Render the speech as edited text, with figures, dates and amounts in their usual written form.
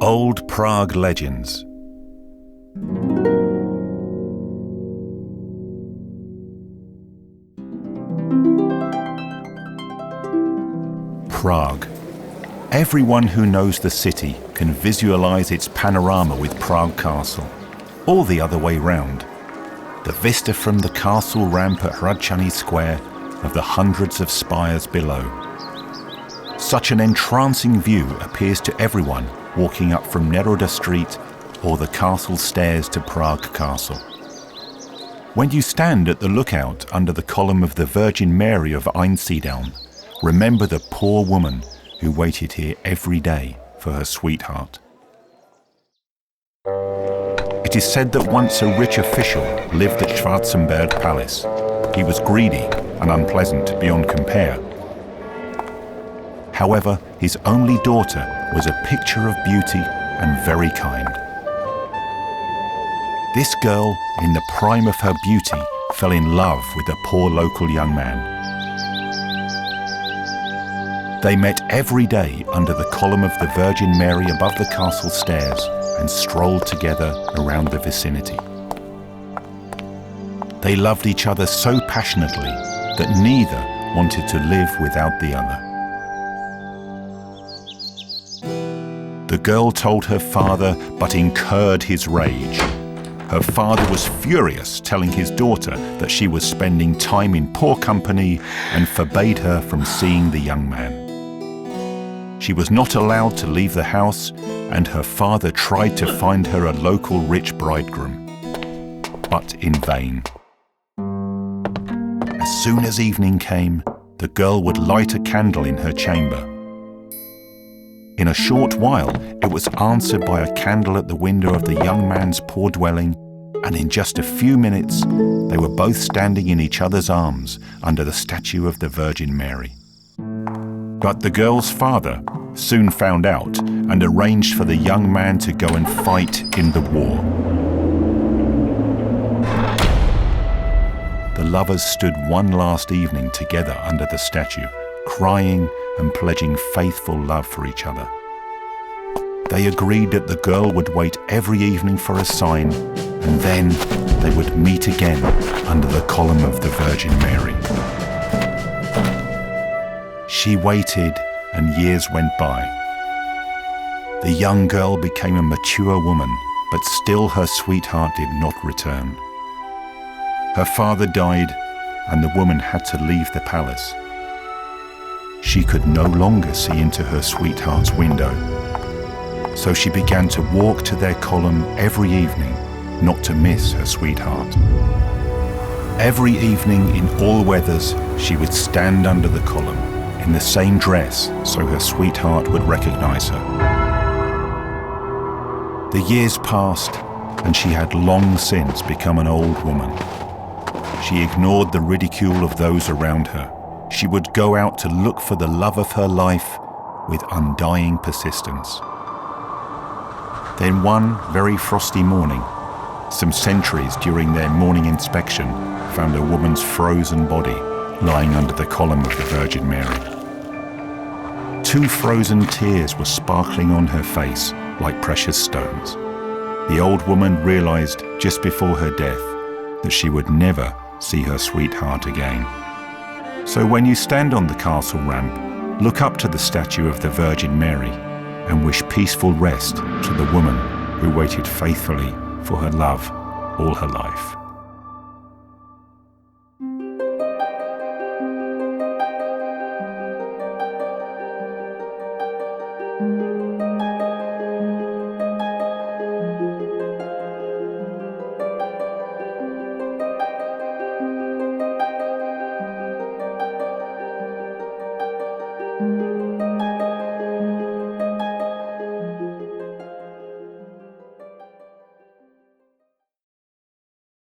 Old Prague Legends. Prague. Everyone who knows the city can visualize its panorama with Prague Castle, or the other way round. The vista from the castle ramp at Hradčany Square of the hundreds of spires below. Such an entrancing view appears to everyone walking up from Neroda Street or the castle stairs to Prague Castle. When you stand at the lookout under the column of the Virgin Mary of Einsiedeln, remember the poor woman who waited here every day for her sweetheart. It is said that once a rich official lived at Schwarzenberg Palace. He was greedy and unpleasant beyond compare. However, his only daughter was a picture of beauty and very kind. This girl, in the prime of her beauty, fell in love with a poor local young man. They met every day under the column of the Virgin Mary above the castle stairs and strolled together around the vicinity. They loved each other so passionately that neither wanted to live without the other. The girl told her father, but incurred his rage. Her father was furious, telling his daughter that she was spending time in poor company and forbade her from seeing the young man. She was not allowed to leave the house, and her father tried to find her a local rich bridegroom, but in vain. As soon as evening came, the girl would light a candle in her chamber. In a short while, it was answered by a candle at the window of the young man's poor dwelling, and in just a few minutes, they were both standing in each other's arms under the statue of the Virgin Mary. But the girl's father soon found out and arranged for the young man to go and fight in the war. The lovers stood one last evening together under the statue, crying and pledging faithful love for each other. They agreed that the girl would wait every evening for a sign, and then they would meet again under the column of the Virgin Mary. She waited, and years went by. The young girl became a mature woman, but still her sweetheart did not return. Her father died, and the woman had to leave the palace. She could no longer see into her sweetheart's window, so she began to walk to their column every evening, not to miss her sweetheart. Every evening in all weathers, she would stand under the column, in the same dress, so her sweetheart would recognize her. The years passed, and she had long since become an old woman. She ignored the ridicule of those around her. She would go out to look for the love of her life with undying persistence. Then one very frosty morning, some sentries during their morning inspection found a woman's frozen body lying under the column of the Virgin Mary. 2 frozen tears were sparkling on her face like precious stones. The old woman realized just before her death that she would never see her sweetheart again. So when you stand on the castle ramp, look up to the statue of the Virgin Mary and wish peaceful rest to the woman who waited faithfully for her love all her life.